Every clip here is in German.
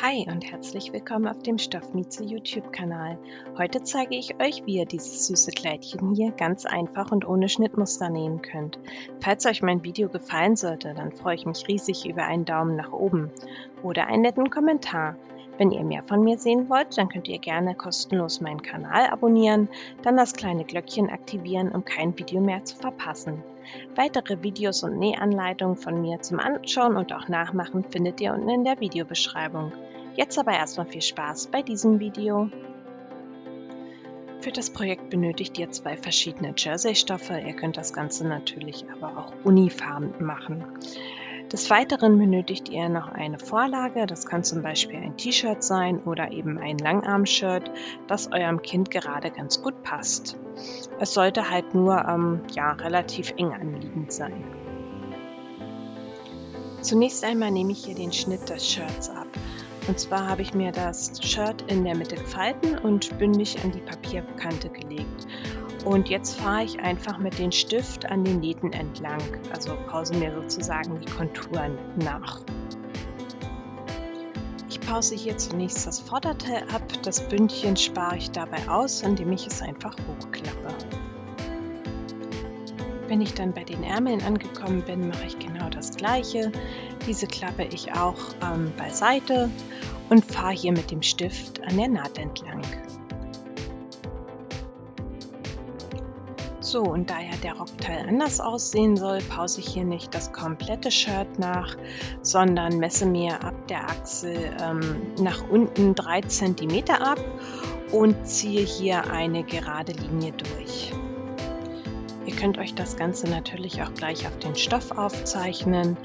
Hi und herzlich willkommen auf dem Stoffmieze YouTube-Kanal. Heute zeige ich euch, wie ihr dieses süße Kleidchen hier ganz einfach und ohne Schnittmuster nähen könnt. Falls euch mein Video gefallen sollte, dann freue ich mich riesig über einen Daumen nach oben oder einen netten Kommentar. Wenn ihr mehr von mir sehen wollt, dann könnt ihr gerne kostenlos meinen Kanal abonnieren, dann das kleine Glöckchen aktivieren, um kein Video mehr zu verpassen. Weitere Videos und Nähanleitungen von mir zum Anschauen und auch Nachmachen findet ihr unten in der Videobeschreibung. Jetzt aber erstmal viel Spaß bei diesem Video. Für das Projekt benötigt ihr 2 verschiedene Jersey-Stoffe. Ihr könnt das Ganze natürlich aber auch unifarben machen. Des Weiteren benötigt ihr noch eine Vorlage. Das kann zum Beispiel ein T-Shirt sein oder eben ein Langarm-Shirt, das eurem Kind gerade ganz gut passt. Es sollte halt nur relativ eng anliegend sein. Zunächst einmal nehme ich hier den Schnitt des Shirts ab. Und zwar habe ich mir das Shirt in der Mitte gefalten und bündig an die Papierkante gelegt. Und jetzt fahre ich einfach mit dem Stift an den Nähten entlang, also pause mir sozusagen die Konturen nach. Ich pause hier zunächst das Vorderteil ab, das Bündchen spare ich dabei aus, indem ich es einfach hochklappe. Wenn ich dann bei den Ärmeln angekommen bin, mache ich genau das Gleiche. Diese klappe ich auch beiseite und fahre hier mit dem Stift an der Naht entlang. So, und da ja der Rockteil anders aussehen soll, pause ich hier nicht das komplette Shirt nach, sondern messe mir ab der Achsel nach unten 3 cm ab und ziehe hier eine gerade Linie durch. Ihr könnt euch das Ganze natürlich auch gleich auf den Stoff aufzeichnen,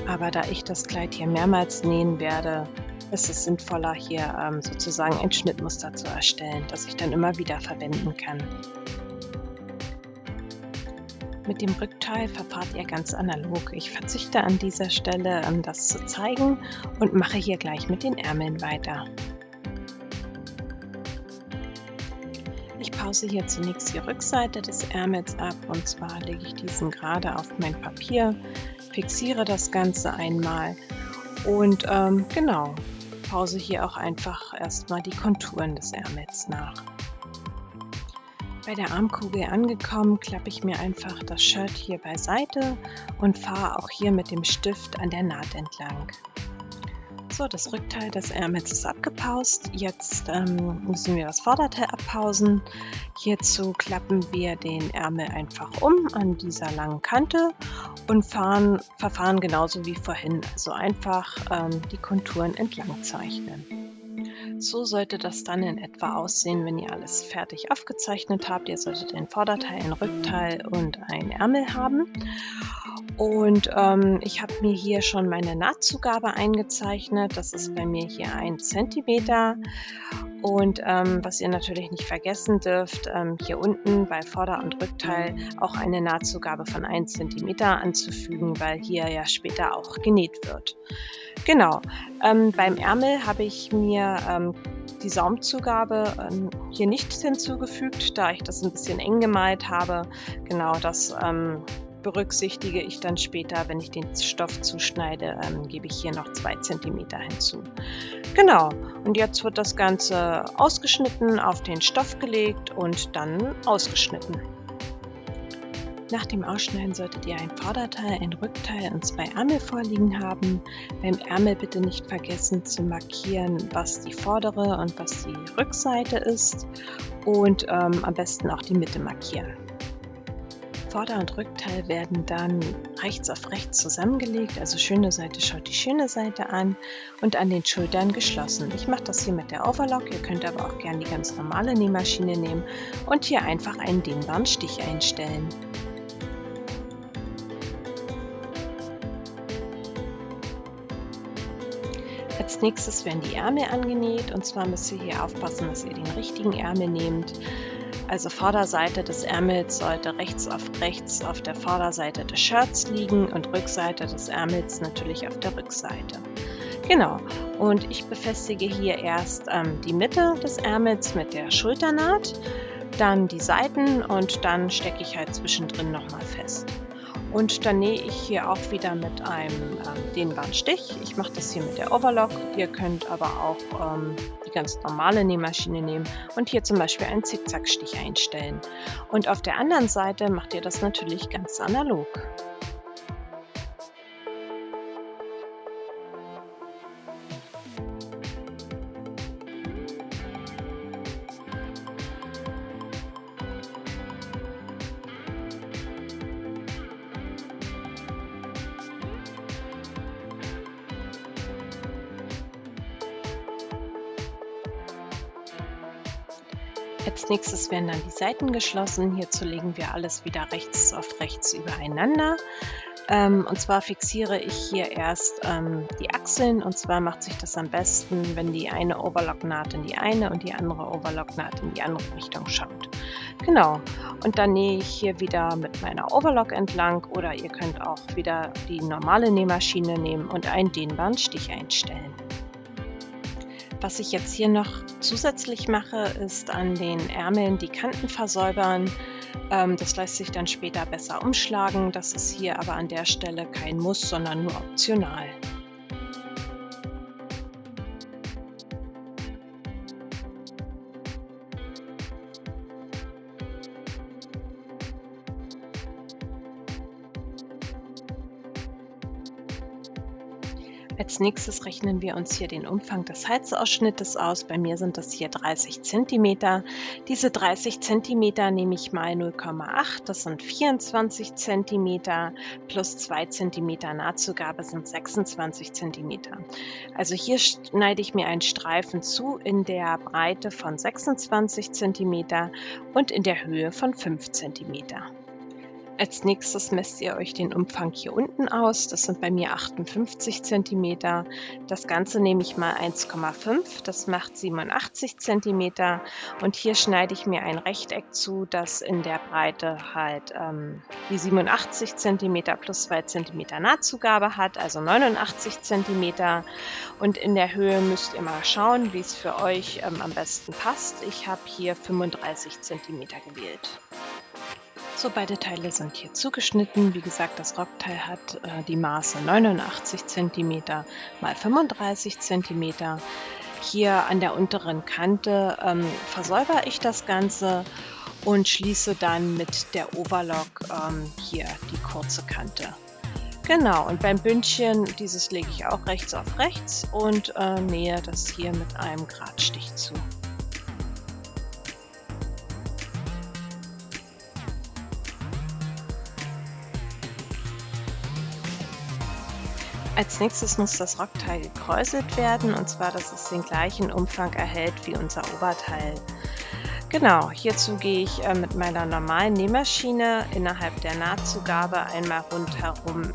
aber da ich das Kleid hier mehrmals nähen werde, ist es sinnvoller, hier sozusagen ein Schnittmuster zu erstellen, das ich dann immer wieder verwenden kann. Mit dem Rückteil verfahrt ihr ganz analog. Ich verzichte an dieser Stelle, das zu zeigen und mache hier gleich mit den Ärmeln weiter. Ich pause hier zunächst die Rückseite des Ärmels ab und zwar lege ich diesen gerade auf mein Papier, fixiere das Ganze einmal und pause hier auch einfach erstmal die Konturen des Ärmels nach. Bei der Armkugel angekommen, klappe ich mir einfach das Shirt hier beiseite und fahre auch hier mit dem Stift an der Naht entlang. So, das Rückteil des Ärmels ist abgepaust. Jetzt müssen wir das Vorderteil abpausen. Hierzu klappen wir den Ärmel einfach um an dieser langen Kante und verfahren genauso wie vorhin. Also einfach die Konturen entlang zeichnen. So sollte das dann in etwa aussehen, wenn ihr alles fertig aufgezeichnet habt. Ihr solltet ein Vorderteil, ein Rückteil und ein Ärmel haben. Und ich habe mir hier schon meine Nahtzugabe eingezeichnet. Das ist bei mir hier 1 cm. Und was ihr natürlich nicht vergessen dürft, hier unten bei Vorder- und Rückteil auch eine Nahtzugabe von 1 cm anzufügen, weil hier ja später auch genäht wird. Genau, beim Ärmel habe ich mir die Saumzugabe hier nicht hinzugefügt, da ich das ein bisschen eng gemalt habe. Genau, das berücksichtige ich dann später, wenn ich den Stoff zuschneide, gebe ich hier noch 2 cm hinzu. Genau, und jetzt wird das Ganze ausgeschnitten, auf den Stoff gelegt und dann ausgeschnitten. Nach dem Ausschneiden solltet ihr ein Vorderteil, ein Rückteil und 2 Ärmel vorliegen haben. Beim Ärmel bitte nicht vergessen zu markieren, was die vordere und was die Rückseite ist und am besten auch die Mitte markieren. Vorder- und Rückteil werden dann rechts auf rechts zusammengelegt, also schöne Seite schaut die schöne Seite an und an den Schultern geschlossen. Ich mache das hier mit der Overlock, ihr könnt aber auch gerne die ganz normale Nähmaschine nehmen und hier einfach einen dehnbaren Stich einstellen. Als nächstes werden die Ärmel angenäht und zwar müsst ihr hier aufpassen, dass ihr den richtigen Ärmel nehmt. Also Vorderseite des Ärmels sollte rechts auf der Vorderseite des Shirts liegen und Rückseite des Ärmels natürlich auf der Rückseite. Genau, und ich befestige hier erst die Mitte des Ärmels mit der Schulternaht, dann die Seiten und dann stecke ich halt zwischendrin nochmal fest. Und dann nähe ich hier auch wieder mit einem dehnbaren Stich. Ich mache das hier mit der Overlock. Ihr könnt aber auch die ganz normale Nähmaschine nehmen und hier zum Beispiel einen Zickzackstich einstellen. Und auf der anderen Seite macht ihr das natürlich ganz analog. Als nächstes werden dann die Seiten geschlossen. Hierzu legen wir alles wieder rechts auf rechts übereinander. Und zwar fixiere ich hier erst die Achseln. Und zwar macht sich das am besten, wenn die eine Overlocknaht in die eine und die andere Overlocknaht in die andere Richtung schaut. Genau. Und dann nähe ich hier wieder mit meiner Overlock entlang oder ihr könnt auch wieder die normale Nähmaschine nehmen und einen dehnbaren Stich einstellen. Was ich jetzt hier noch zusätzlich mache, ist an den Ärmeln die Kanten versäubern. Das lässt sich dann später besser umschlagen. Das ist hier aber an der Stelle kein Muss, sondern nur optional. Als nächstes rechnen wir uns hier den Umfang des Halsausschnittes aus. Bei mir sind das hier 30 cm. Diese 30 cm nehme ich mal 0,8, das sind 24 cm, plus 2 cm Nahtzugabe sind 26 cm. Also hier schneide ich mir einen Streifen zu in der Breite von 26 cm und in der Höhe von 5 cm. Als nächstes messt ihr euch den Umfang hier unten aus. Das sind bei mir 58 cm. Das Ganze nehme ich mal 1,5, das macht 87 cm. Und hier schneide ich mir ein Rechteck zu, das in der Breite halt die 87 cm plus 2 cm Nahtzugabe hat, also 89 cm. Und in der Höhe müsst ihr mal schauen, wie es für euch am besten passt. Ich habe hier 35 cm gewählt. So, beide Teile sind hier zugeschnitten. Wie gesagt, das Rockteil hat die Maße 89 cm mal 35 cm. Hier an der unteren Kante versäubere ich das Ganze und schließe dann mit der Overlock hier die kurze Kante. Genau, und beim Bündchen, dieses lege ich auch rechts auf rechts und nähe das hier mit einem Gradstich zu. Als nächstes muss das Rockteil gekräuselt werden, und zwar, dass es den gleichen Umfang erhält wie unser Oberteil. Genau, hierzu gehe ich mit meiner normalen Nähmaschine innerhalb der Nahtzugabe einmal rundherum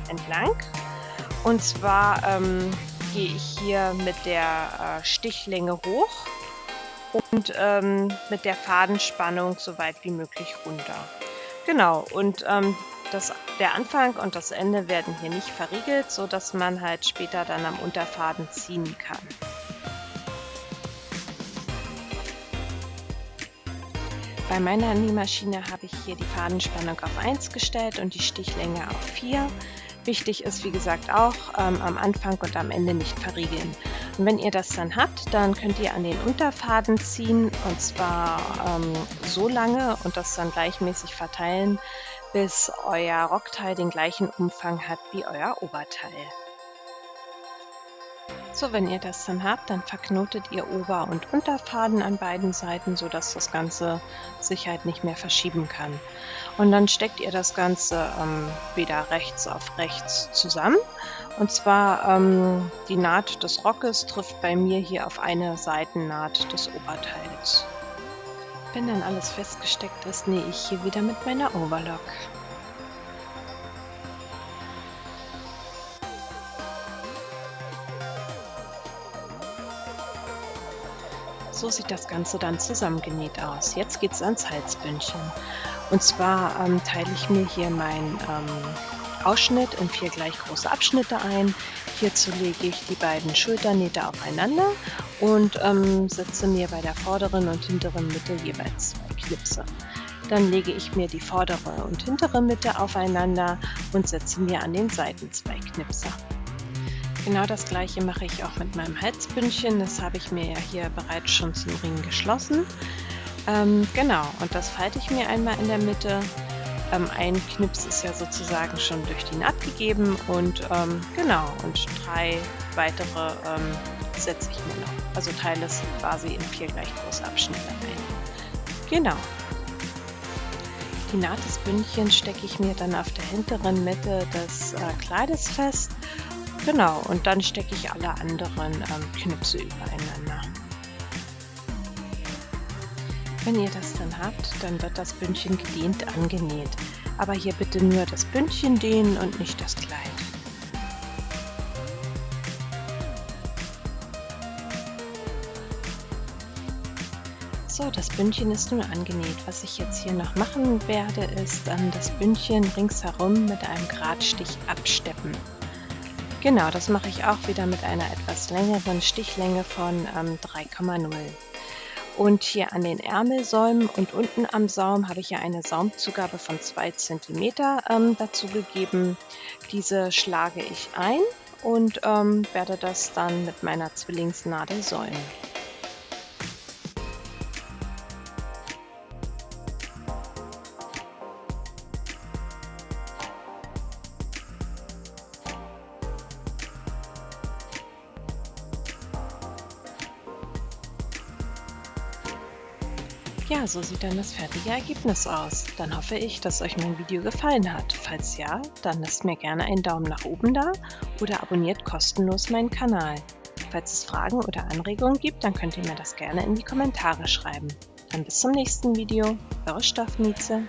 entlang. Und zwar gehe ich hier mit der Stichlänge hoch und mit der Fadenspannung so weit wie möglich runter. Genau, und der Anfang und das Ende werden hier nicht verriegelt, sodass man halt später dann am Unterfaden ziehen kann. Bei meiner Nähmaschine habe ich hier die Fadenspannung auf 1 gestellt und die Stichlänge auf 4. Wichtig ist, wie gesagt, auch am Anfang und am Ende nicht verriegeln. Und wenn ihr das dann habt, dann könnt ihr an den Unterfaden ziehen, und zwar so lange und das dann gleichmäßig verteilen, bis euer Rockteil den gleichen Umfang hat wie euer Oberteil. So, wenn ihr das dann habt, dann verknotet ihr Ober- und Unterfaden an beiden Seiten, sodass das Ganze sich halt nicht mehr verschieben kann. Und dann steckt ihr das Ganze wieder rechts auf rechts zusammen. Und zwar die Naht des Rockes trifft bei mir hier auf eine Seitennaht des Oberteils. Wenn dann alles festgesteckt ist, nähe ich hier wieder mit meiner Overlock. So sieht das Ganze dann zusammengenäht aus. Jetzt geht es ans Halsbündchen. Und zwar teile ich mir hier meinen Ausschnitt in 4 gleich große Abschnitte ein. Hierzu lege ich die beiden Schulternähte aufeinander und setze mir bei der vorderen und hinteren Mitte jeweils 2 Knipse. Dann lege ich mir die vordere und hintere Mitte aufeinander und setze mir an den Seiten 2 Knipse. Genau das gleiche mache ich auch mit meinem Halsbündchen. Das habe ich mir ja hier bereits schon zum Ring geschlossen. Genau, und das falte ich mir einmal in der Mitte. Ein Knips ist ja sozusagen schon durch die Naht gegeben und genau, und 3 weitere setze ich mir noch. Also teile es quasi in 4 gleich große Abschnitte ein. Genau. Die Naht des Bündchens stecke ich mir dann auf der hinteren Mitte des Kleides fest. Genau, und dann stecke ich alle anderen Knipse übereinander. Wenn ihr das dann habt, dann wird das Bündchen gedehnt angenäht. Aber hier bitte nur das Bündchen dehnen und nicht das Kleid. So, das Bündchen ist nun angenäht. Was ich jetzt hier noch machen werde, ist das Bündchen ringsherum mit einem Gradstich absteppen. Genau, das mache ich auch wieder mit einer etwas längeren Stichlänge von 3,0. Und hier an den Ärmelsäumen und unten am Saum habe ich ja eine Saumzugabe von 2 cm dazu gegeben. Diese schlage ich ein und werde das dann mit meiner Zwillingsnadel säumen. Ja, so sieht dann das fertige Ergebnis aus. Dann hoffe ich, dass euch mein Video gefallen hat. Falls ja, dann lasst mir gerne einen Daumen nach oben da oder abonniert kostenlos meinen Kanal. Falls es Fragen oder Anregungen gibt, dann könnt ihr mir das gerne in die Kommentare schreiben. Dann bis zum nächsten Video. Eure Stoffmieze.